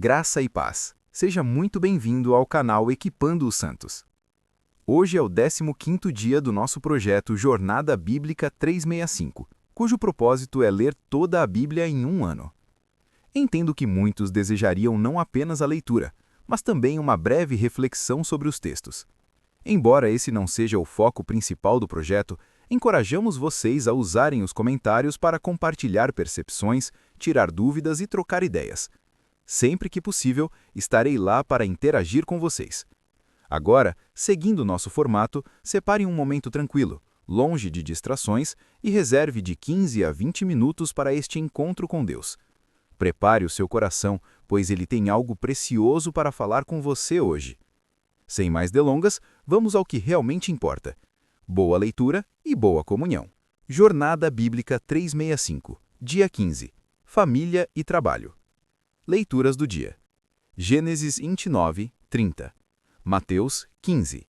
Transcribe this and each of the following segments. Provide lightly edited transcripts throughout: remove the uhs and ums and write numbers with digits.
Graça e paz. Seja muito bem-vindo ao canal Equipando os Santos. Hoje é o 15º dia do nosso projeto Jornada Bíblica 365, cujo propósito é ler toda a Bíblia em um ano. Entendo que muitos desejariam não apenas a leitura, mas também uma breve reflexão sobre os textos. Embora esse não seja o foco principal do projeto, encorajamos vocês a usarem os comentários para compartilhar percepções, tirar dúvidas e trocar ideias. Sempre que possível, estarei lá para interagir com vocês. Agora, seguindo nosso formato, separe um momento tranquilo, longe de distrações e reserve de 15 a 20 minutos para este encontro com Deus. Prepare o seu coração, pois Ele tem algo precioso para falar com você hoje. Sem mais delongas, vamos ao que realmente importa. Boa leitura e boa comunhão. Jornada Bíblica 365, dia 15. Família e trabalho. Leituras do dia. Gênesis 29, 30. Mateus 15.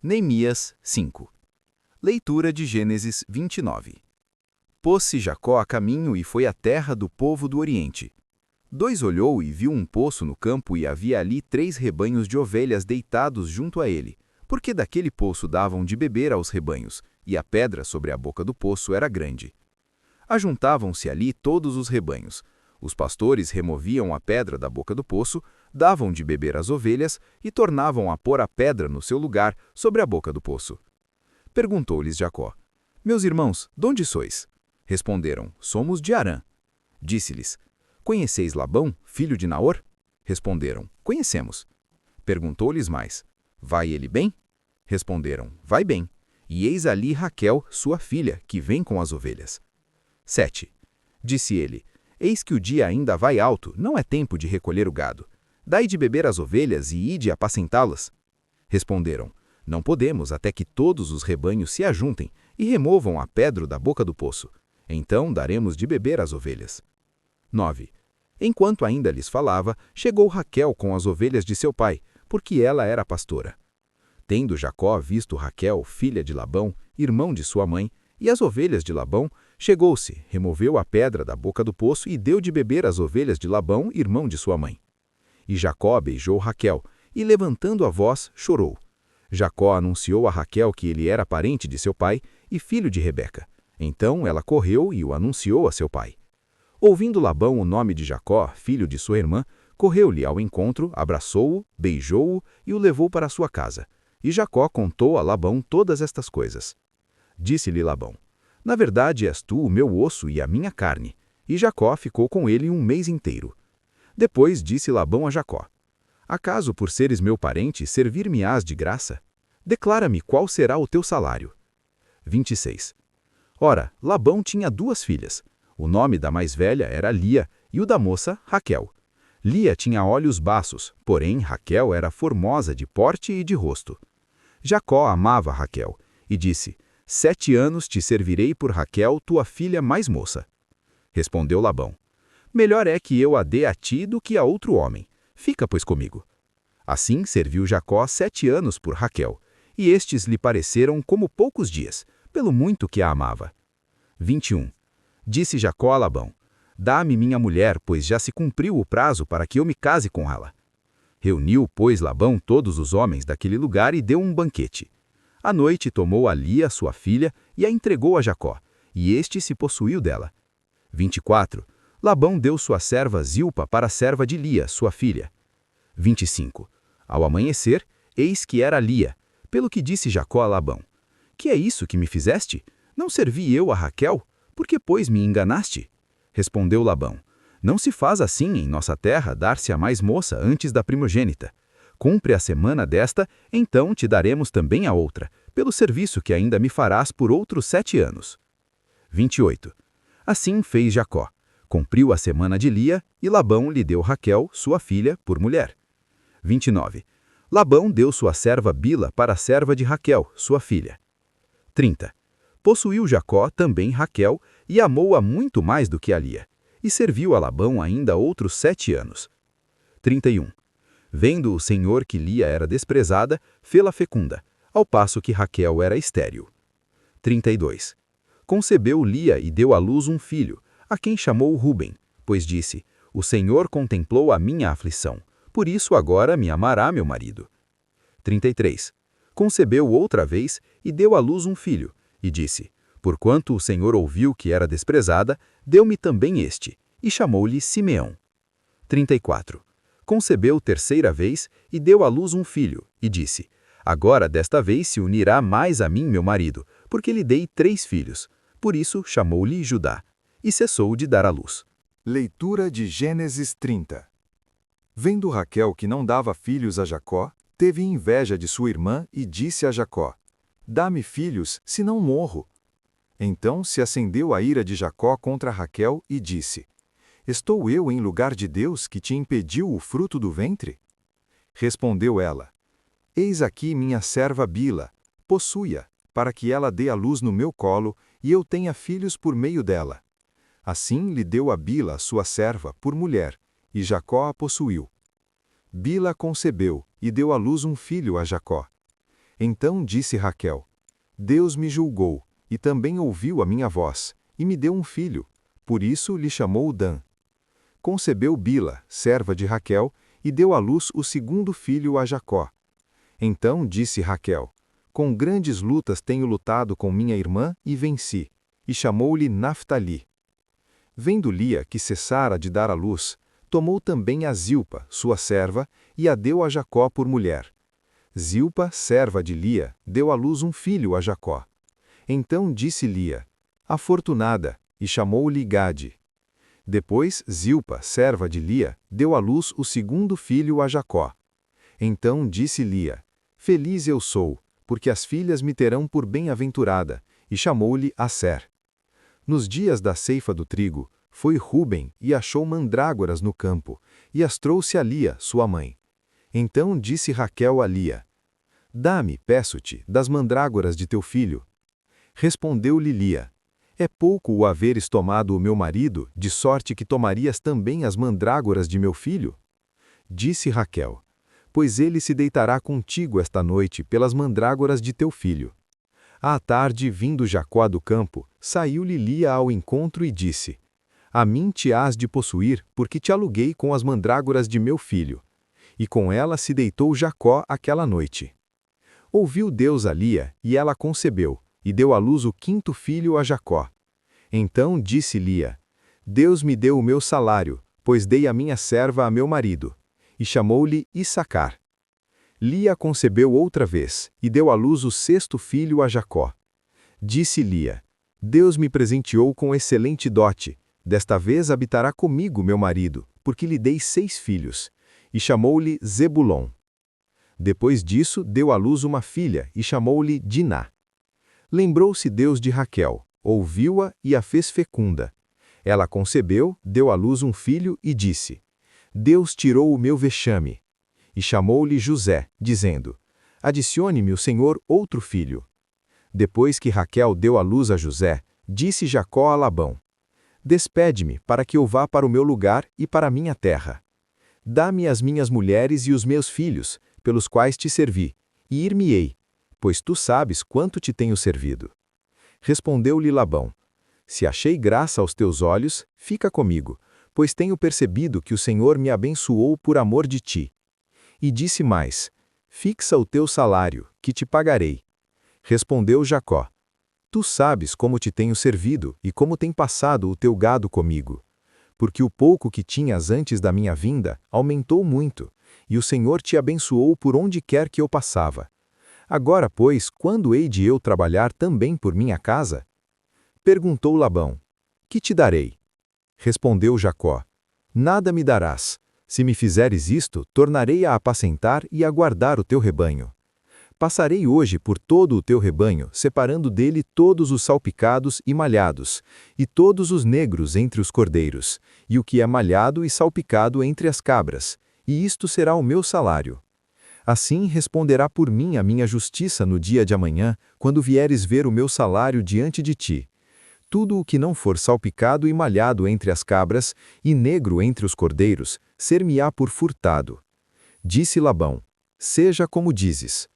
Neemias 5. Leitura de Gênesis 29. Pôs-se Jacó a caminho e foi à terra do povo do Oriente. Olhou e viu um poço no campo e havia ali 3 rebanhos de ovelhas deitados junto a ele, porque daquele poço davam de beber aos rebanhos, e a pedra sobre a boca do poço era grande. Ajuntavam-se ali todos os rebanhos. Os pastores removiam a pedra da boca do poço, davam de beber às ovelhas e tornavam a pôr a pedra no seu lugar sobre a boca do poço. Perguntou-lhes Jacó: Meus irmãos, de onde sois? Responderam: Somos de Harã. Disse-lhes: Conheceis Labão, filho de Naor? Responderam: Conhecemos. Perguntou-lhes mais: Vai ele bem? Responderam: Vai bem. E eis ali Raquel, sua filha, que vem com as ovelhas. 7. Disse ele: Eis que o dia ainda vai alto, não é tempo de recolher o gado. Dai de beber às ovelhas e ide apacentá-las. Responderam: Não podemos até que todos os rebanhos se ajuntem e removam a pedra da boca do poço. Então daremos de beber às ovelhas. 9. Enquanto ainda lhes falava, chegou Raquel com as ovelhas de seu pai, porque ela era pastora. Tendo Jacó visto Raquel, filha de Labão, irmão de sua mãe, e as ovelhas de Labão, chegou-se, removeu a pedra da boca do poço e deu de beber às ovelhas de Labão, irmão de sua mãe. E Jacó beijou Raquel, e levantando a voz, chorou. Jacó anunciou a Raquel que ele era parente de seu pai e filho de Rebeca. Então ela correu e o anunciou a seu pai. Ouvindo Labão o nome de Jacó, filho de sua irmã, correu-lhe ao encontro, abraçou-o, beijou-o e o levou para sua casa. E Jacó contou a Labão todas estas coisas. Disse-lhe Labão: Na verdade és tu o meu osso e a minha carne. E Jacó ficou com ele um mês inteiro. Depois disse Labão a Jacó: Acaso por seres meu parente servir-me-ás de graça? Declara-me qual será o teu salário. 26. Ora, Labão tinha 2 filhas. O nome da mais velha era Lia e o da moça Raquel. Lia tinha olhos baços, porém Raquel era formosa de porte e de rosto. Jacó amava Raquel e disse: 7 anos te servirei por Raquel, tua filha mais moça. Respondeu Labão: Melhor é que eu a dê a ti do que a outro homem. Fica, pois, comigo. Assim serviu Jacó 7 anos por Raquel, e estes lhe pareceram como poucos dias, pelo muito que a amava. 21. Disse Jacó a Labão: Dá-me minha mulher, pois já se cumpriu o prazo para que eu me case com ela. Reuniu, pois, Labão todos os homens daquele lugar e deu um banquete. À noite tomou a Lia, sua filha, e a entregou a Jacó, e este se possuiu dela. 24. Labão deu sua serva Zilpa para a serva de Lia, sua filha. 25. Ao amanhecer, eis que era Lia, pelo que disse Jacó a Labão: Que é isso que me fizeste? Não servi eu a Raquel? Por que, pois, me enganaste? Respondeu Labão: Não se faz assim em nossa terra dar-se a mais moça antes da primogênita. Cumpre a semana desta, então te daremos também a outra, pelo serviço que ainda me farás por outros 7 anos. 28. Assim fez Jacó. Cumpriu a semana de Lia, e Labão lhe deu Raquel, sua filha, por mulher. 29. Labão deu sua serva Bila para a serva de Raquel, sua filha. 30. Possuiu Jacó também Raquel, e amou-a muito mais do que a Lia, e serviu a Labão ainda outros 7 anos. 31. Vendo o Senhor que Lia era desprezada, fê-la fecunda, ao passo que Raquel era estéril. 32. Concebeu Lia e deu à luz um filho, a quem chamou Ruben, pois disse: O Senhor contemplou a minha aflição, por isso agora me amará meu marido. 33. Concebeu outra vez e deu à luz um filho, e disse: Porquanto o Senhor ouviu que era desprezada, deu-me também este, e chamou-lhe Simeão. 34. Concebeu terceira vez e deu à luz um filho, e disse: Agora desta vez se unirá mais a mim meu marido, porque lhe dei 3 filhos. Por isso chamou-lhe Judá, e cessou de dar à luz. Leitura de Gênesis 30. Vendo Raquel que não dava filhos a Jacó, teve inveja de sua irmã e disse a Jacó: Dá-me filhos, senão morro. Então se acendeu a ira de Jacó contra Raquel e disse: Estou eu em lugar de Deus que te impediu o fruto do ventre? Respondeu ela: Eis aqui minha serva Bila, possui-a, para que ela dê à luz no meu colo e eu tenha filhos por meio dela. Assim lhe deu a Bila, sua serva, por mulher, e Jacó a possuiu. Bila concebeu e deu à luz um filho a Jacó. Então disse Raquel: Deus me julgou, e também ouviu a minha voz, e me deu um filho, por isso lhe chamou Dan. Concebeu Bila, serva de Raquel, e deu à luz o segundo filho a Jacó. Então disse Raquel: Com grandes lutas tenho lutado com minha irmã e venci, e chamou-lhe Naftali. Vendo Lia que cessara de dar à luz, tomou também a Zilpa, sua serva, e a deu a Jacó por mulher. Zilpa, serva de Lia, deu à luz um filho a Jacó. Então disse Lia: Afortunada, e chamou-lhe Gade. Depois Zilpa, serva de Lia, deu à luz o segundo filho a Jacó. Então disse Lia: Feliz eu sou, porque as filhas me terão por bem-aventurada, e chamou-lhe Asser. Nos dias da ceifa do trigo, foi Ruben e achou mandrágoras no campo, e as trouxe a Lia, sua mãe. Então disse Raquel a Lia: Dá-me, peço-te, das mandrágoras de teu filho. Respondeu-lhe Lia: É pouco o haveres tomado o meu marido, de sorte que tomarias também as mandrágoras de meu filho? Disse Raquel: Pois ele se deitará contigo esta noite pelas mandrágoras de teu filho. À tarde, vindo Jacó do campo, saiu-lhe Lia ao encontro e disse: A mim te hás de possuir, porque te aluguei com as mandrágoras de meu filho. E com ela se deitou Jacó aquela noite. Ouviu Deus a Lia, e ela concebeu, e deu à luz o 5º filho a Jacó. Então disse Lia: Deus me deu o meu salário, pois dei a minha serva a meu marido. E chamou-lhe Issacar. Lia concebeu outra vez, e deu à luz o 6º filho a Jacó. Disse Lia: Deus me presenteou com excelente dote, desta vez habitará comigo meu marido, porque lhe dei 6 filhos. E chamou-lhe Zebulon. Depois disso, deu à luz uma filha, e chamou-lhe Diná. Lembrou-se Deus de Raquel, ouviu-a e a fez fecunda. Ela concebeu, deu à luz um filho e disse: Deus tirou o meu vexame. E chamou-lhe José, dizendo: Adicione-me o Senhor outro filho. Depois que Raquel deu à luz a José, disse Jacó a Labão: Despede-me, para que eu vá para o meu lugar e para a minha terra. Dá-me as minhas mulheres e os meus filhos, pelos quais te servi, e ir-me-ei, pois tu sabes quanto te tenho servido. Respondeu-lhe Labão: Se achei graça aos teus olhos, fica comigo, pois tenho percebido que o Senhor me abençoou por amor de ti. E disse mais: Fixa o teu salário, que te pagarei. Respondeu Jacó: Tu sabes como te tenho servido e como tem passado o teu gado comigo. Porque o pouco que tinhas antes da minha vinda aumentou muito, e o Senhor te abençoou por onde quer que eu passava. Agora, pois, quando hei de eu trabalhar também por minha casa? Perguntou Labão: Que te darei? Respondeu Jacó: Nada me darás. Se me fizeres isto, tornarei a apacentar e a guardar o teu rebanho. Passarei hoje por todo o teu rebanho, separando dele todos os salpicados e malhados, e todos os negros entre os cordeiros, e o que é malhado e salpicado entre as cabras, e isto será o meu salário. Assim responderá por mim a minha justiça no dia de amanhã, quando vieres ver o meu salário diante de ti. Tudo o que não for salpicado e malhado entre as cabras, e negro entre os cordeiros, ser-me-á por furtado. Disse Labão: Seja como dizes.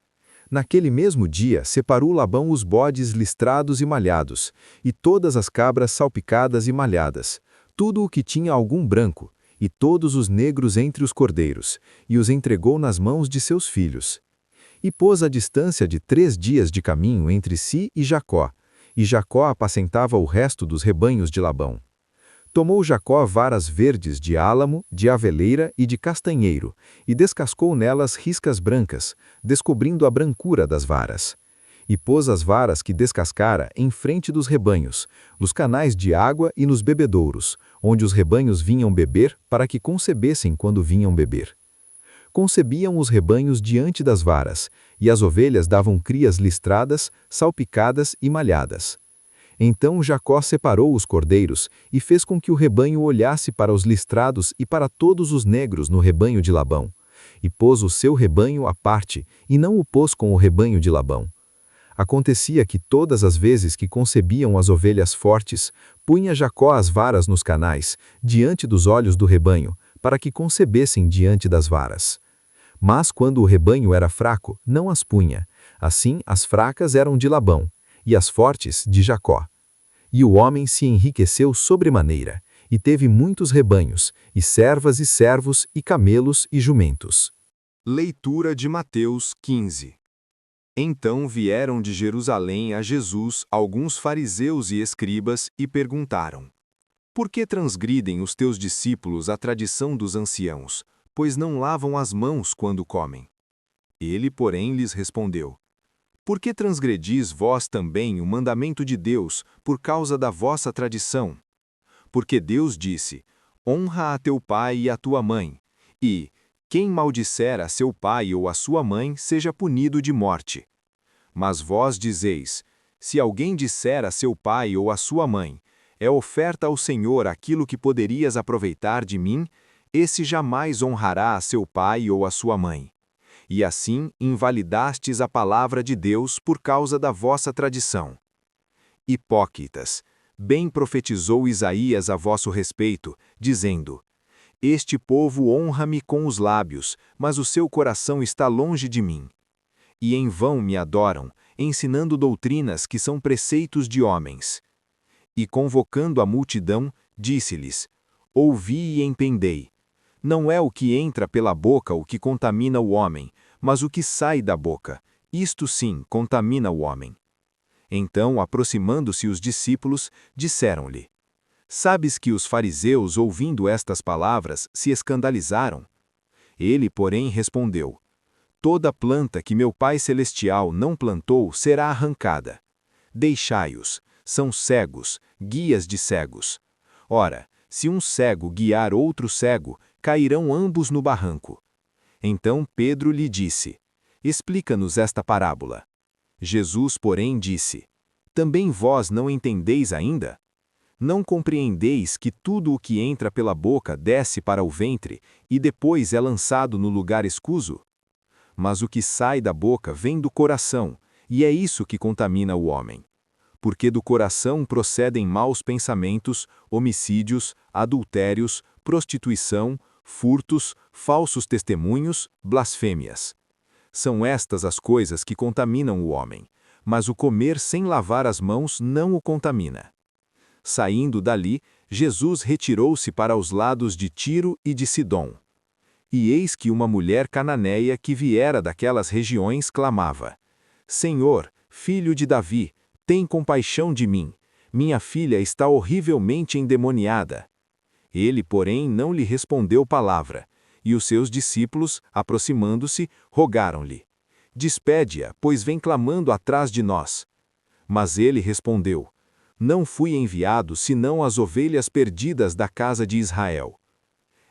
Naquele mesmo dia separou Labão os bodes listrados e malhados, e todas as cabras salpicadas e malhadas, tudo o que tinha algum branco, e todos os negros entre os cordeiros, e os entregou nas mãos de seus filhos. E pôs a distância de 3 dias de caminho entre si e Jacó apacentava o resto dos rebanhos de Labão. Tomou Jacó varas verdes de álamo, de aveleira e de castanheiro, e descascou nelas riscas brancas, descobrindo a brancura das varas. E pôs as varas que descascara em frente dos rebanhos, nos canais de água e nos bebedouros, onde os rebanhos vinham beber, para que concebessem quando vinham beber. Concebiam os rebanhos diante das varas, e as ovelhas davam crias listradas, salpicadas e malhadas. Então Jacó separou os cordeiros e fez com que o rebanho olhasse para os listrados e para todos os negros no rebanho de Labão, e pôs o seu rebanho à parte, e não o pôs com o rebanho de Labão. Acontecia que todas as vezes que concebiam as ovelhas fortes, punha Jacó as varas nos canais, diante dos olhos do rebanho, para que concebessem diante das varas. Mas quando o rebanho era fraco, não as punha. Assim, as fracas eram de Labão, e as fortes de Jacó. E o homem se enriqueceu sobremaneira, e teve muitos rebanhos, e servas e servos, e camelos e jumentos. Leitura de Mateus 15. Então vieram de Jerusalém a Jesus alguns fariseus e escribas e perguntaram: Por que transgridem os teus discípulos a tradição dos anciãos, pois não lavam as mãos quando comem? Ele, porém, lhes respondeu: Por que transgredis vós também o mandamento de Deus por causa da vossa tradição? Porque Deus disse: Honra a teu pai e a tua mãe, e quem maldisser a seu pai ou a sua mãe seja punido de morte. Mas vós dizeis: Se alguém disser a seu pai ou a sua mãe: É oferta ao Senhor aquilo que poderias aproveitar de mim, esse jamais honrará a seu pai ou a sua mãe. E assim invalidastes a palavra de Deus por causa da vossa tradição. Hipócritas, bem profetizou Isaías a vosso respeito, dizendo: Este povo honra-me com os lábios, mas o seu coração está longe de mim. E em vão me adoram, ensinando doutrinas que são preceitos de homens. E convocando a multidão, disse-lhes: Ouvi e entendei. Não é o que entra pela boca o que contamina o homem, mas o que sai da boca, isto sim contamina o homem. Então, aproximando-se os discípulos, disseram-lhe: Sabes que os fariseus, ouvindo estas palavras, se escandalizaram? Ele, porém, respondeu: Toda planta que meu Pai Celestial não plantou será arrancada. Deixai-os, são cegos, guias de cegos. Ora, se um cego guiar outro cego, cairão ambos no barranco. Então Pedro lhe disse: Explica-nos esta parábola. Jesus, porém, disse: Também vós não entendeis ainda? Não compreendeis que tudo o que entra pela boca desce para o ventre e depois é lançado no lugar escuso? Mas o que sai da boca vem do coração, e é isso que contamina o homem. Porque do coração procedem maus pensamentos, homicídios, adultérios, prostituição, furtos, falsos testemunhos, blasfêmias. São estas as coisas que contaminam o homem, mas o comer sem lavar as mãos não o contamina. Saindo dali, Jesus retirou-se para os lados de Tiro e de Sidom. E eis que uma mulher cananeia que viera daquelas regiões clamava: Senhor, filho de Davi, tem compaixão de mim, minha filha está horrivelmente endemoniada. Ele, porém, não lhe respondeu palavra, e os seus discípulos, aproximando-se, rogaram-lhe: Despede-a, pois vem clamando atrás de nós. Mas ele respondeu: Não fui enviado senão as ovelhas perdidas da casa de Israel.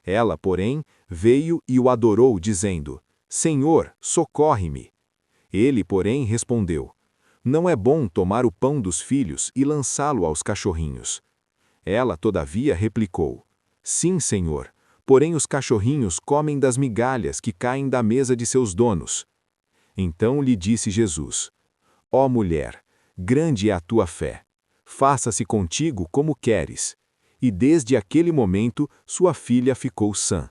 Ela, porém, veio e o adorou, dizendo: Senhor, socorre-me. Ele, porém, respondeu: Não é bom tomar o pão dos filhos e lançá-lo aos cachorrinhos. Ela, todavia, replicou: Sim, Senhor, porém os cachorrinhos comem das migalhas que caem da mesa de seus donos. Então lhe disse Jesus: Ó mulher, grande é a tua fé. Faça-se contigo como queres. E desde aquele momento sua filha ficou sã.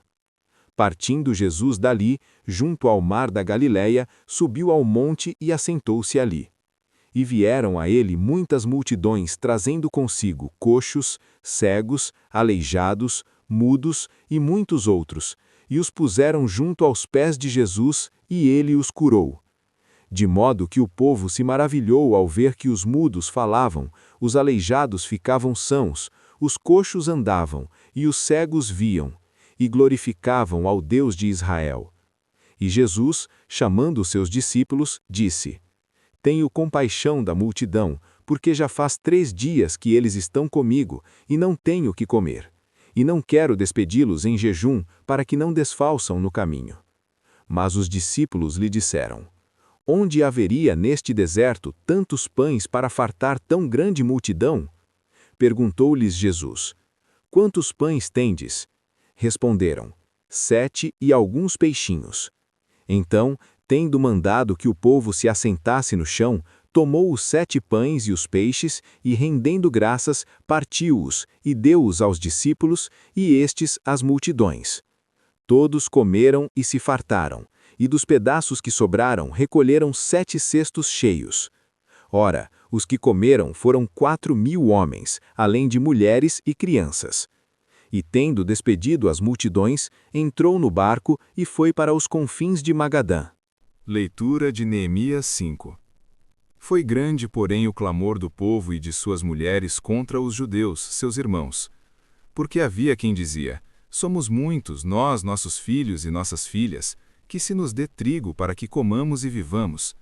Partindo Jesus dali, junto ao mar da Galileia, subiu ao monte e assentou-se ali. E vieram a ele muitas multidões trazendo consigo coxos, cegos, aleijados, mudos e muitos outros, e os puseram junto aos pés de Jesus, e ele os curou. De modo que o povo se maravilhou ao ver que os mudos falavam, os aleijados ficavam sãos, os coxos andavam, e os cegos viam, e glorificavam ao Deus de Israel. E Jesus, chamando os seus discípulos, disse: Tenho compaixão da multidão, porque já faz 3 dias que eles estão comigo, e não tenho o que comer. E não quero despedi-los em jejum, para que não desfalçam no caminho. Mas os discípulos lhe disseram: Onde haveria neste deserto tantos pães para fartar tão grande multidão? Perguntou-lhes Jesus: Quantos pães tendes? Responderam: 7 e alguns peixinhos. Então, tendo mandado que o povo se assentasse no chão, tomou os 7 pães e os peixes, e rendendo graças, partiu-os, e deu-os aos discípulos, e estes às multidões. Todos comeram e se fartaram, e dos pedaços que sobraram recolheram 7 cestos cheios. Ora, os que comeram foram 4.000 homens, além de mulheres e crianças. E tendo despedido as multidões, entrou no barco e foi para os confins de Magadã. Leitura de Neemias 5. Foi grande, porém, o clamor do povo e de suas mulheres contra os judeus, seus irmãos. Porque havia quem dizia: Somos muitos, nós, nossos filhos e nossas filhas, que se nos dê trigo para que comamos e vivamos.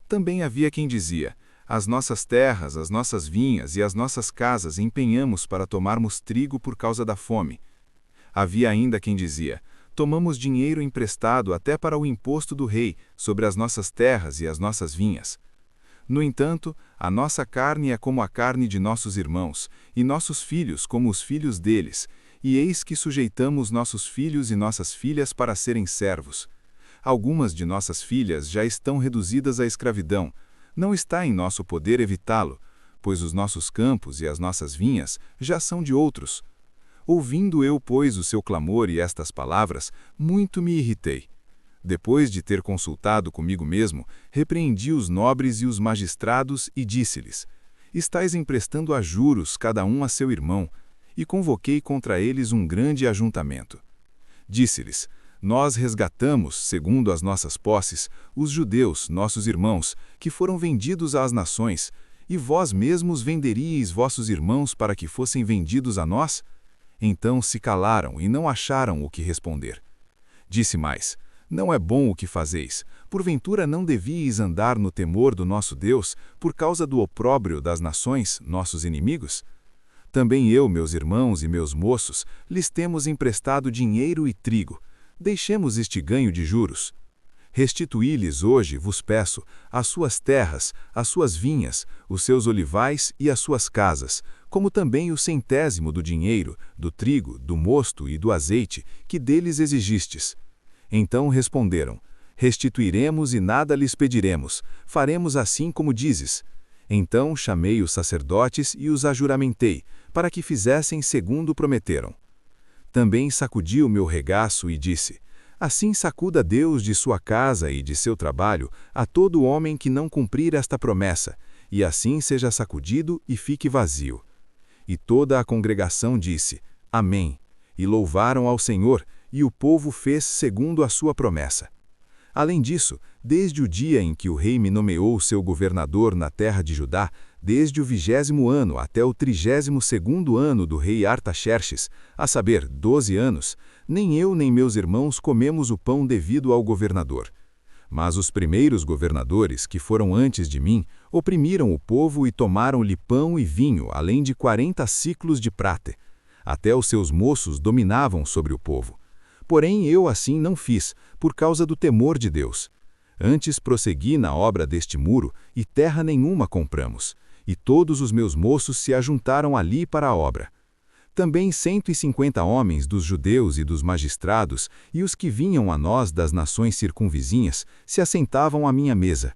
Também havia quem dizia: As nossas terras, as nossas vinhas e as nossas casas empenhamos para tomarmos trigo por causa da fome. Havia ainda quem dizia: Tomamos dinheiro emprestado até para o imposto do rei sobre as nossas terras e as nossas vinhas. No entanto, a nossa carne é como a carne de nossos irmãos, e nossos filhos como os filhos deles, e eis que sujeitamos nossos filhos e nossas filhas para serem servos. Algumas de nossas filhas já estão reduzidas à escravidão. Não está em nosso poder evitá-lo, pois os nossos campos e as nossas vinhas já são de outros. Ouvindo eu, pois, o seu clamor e estas palavras, muito me irritei. Depois de ter consultado comigo mesmo, repreendi os nobres e os magistrados e disse-lhes: Estais emprestando a juros cada um a seu irmão, e convoquei contra eles um grande ajuntamento. Disse-lhes: Nós resgatamos, segundo as nossas posses, os judeus, nossos irmãos, que foram vendidos às nações, e vós mesmos venderíeis vossos irmãos para que fossem vendidos a nós? Então se calaram e não acharam o que responder. Disse mais: Não é bom o que fazeis. Porventura não devíeis andar no temor do nosso Deus, por causa do opróbrio das nações, nossos inimigos? Também eu, meus irmãos e meus moços, lhes temos emprestado dinheiro e trigo. Deixemos este ganho de juros. Restituí-lhes hoje, vos peço, as suas terras, as suas vinhas, os seus olivais e as suas casas, como também o 100º do dinheiro, do trigo, do mosto e do azeite, que deles exigistes. Então responderam: Restituiremos e nada lhes pediremos, faremos assim como dizes. Então chamei os sacerdotes e os ajuramentei, para que fizessem segundo prometeram. Também sacudi o meu regaço e disse: Assim sacuda Deus de sua casa e de seu trabalho a todo homem que não cumprir esta promessa, e assim seja sacudido e fique vazio. E toda a congregação disse: Amém. E louvaram ao Senhor, e o povo fez segundo a sua promessa. Além disso, desde o dia em que o rei me nomeou seu governador na terra de Judá, desde o 20º ano até o 32º ano do rei Artaxerxes, a saber, 12 anos, nem eu nem meus irmãos comemos o pão devido ao governador. Mas os primeiros governadores, que foram antes de mim, oprimiram o povo e tomaram-lhe pão e vinho, além de 40 siclos de prata. Até os seus moços dominavam sobre o povo. Porém eu assim não fiz, por causa do temor de Deus. Antes prossegui na obra deste muro, e terra nenhuma compramos, e todos os meus moços se ajuntaram ali para a obra. Também 150 homens dos judeus e dos magistrados, e os que vinham a nós das nações circunvizinhas, se assentavam à minha mesa.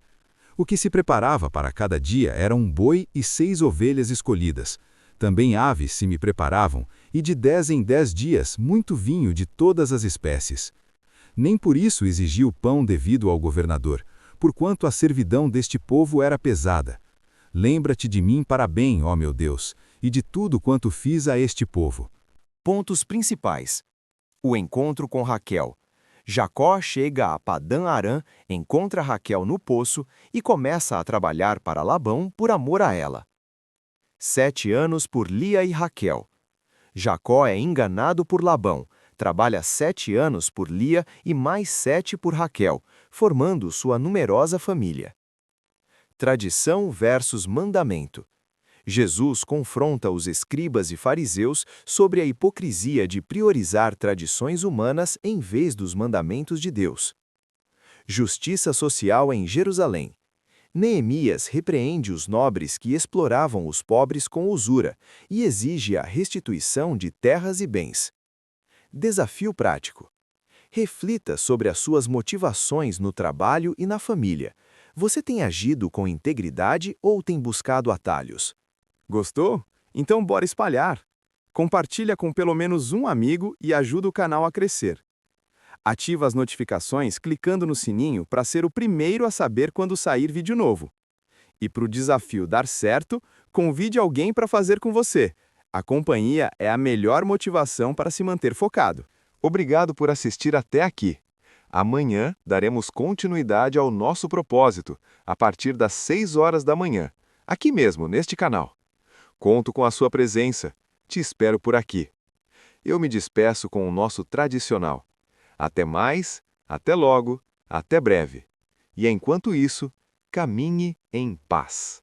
O que se preparava para cada dia era um boi e 6 ovelhas escolhidas. Também aves se me preparavam, e de 10 em 10 dias muito vinho de todas as espécies. Nem por isso exigi o pão devido ao governador, porquanto a servidão deste povo era pesada. Lembra-te de mim para bem, ó meu Deus, e de tudo quanto fiz a este povo. Pontos principais. O encontro com Raquel. Jacó chega a Padã-Arã, encontra Raquel no poço e começa a trabalhar para Labão por amor a ela. 7 anos por Lia e Raquel. Jacó é enganado por Labão, trabalha 7 anos por Lia e mais 7 por Raquel, formando sua numerosa família. Tradição versus mandamento. Jesus confronta os escribas e fariseus sobre a hipocrisia de priorizar tradições humanas em vez dos mandamentos de Deus. Justiça social em Jerusalém. Neemias repreende os nobres que exploravam os pobres com usura e exige a restituição de terras e bens. Desafio prático. Reflita sobre as suas motivações no trabalho e na família. Você tem agido com integridade ou tem buscado atalhos? Gostou? Então bora espalhar! Compartilha com pelo menos um amigo e ajuda o canal a crescer. Ativa as notificações clicando no sininho para ser o primeiro a saber quando sair vídeo novo. E para o desafio dar certo, convide alguém para fazer com você. A companhia é a melhor motivação para se manter focado. Obrigado por assistir até aqui. Amanhã daremos continuidade ao nosso propósito, a partir das 6 horas da manhã, aqui mesmo, neste canal. Conto com a sua presença. Te espero por aqui. Eu me despeço com o nosso tradicional. Até mais, até logo, até breve. E enquanto isso, caminhe em paz.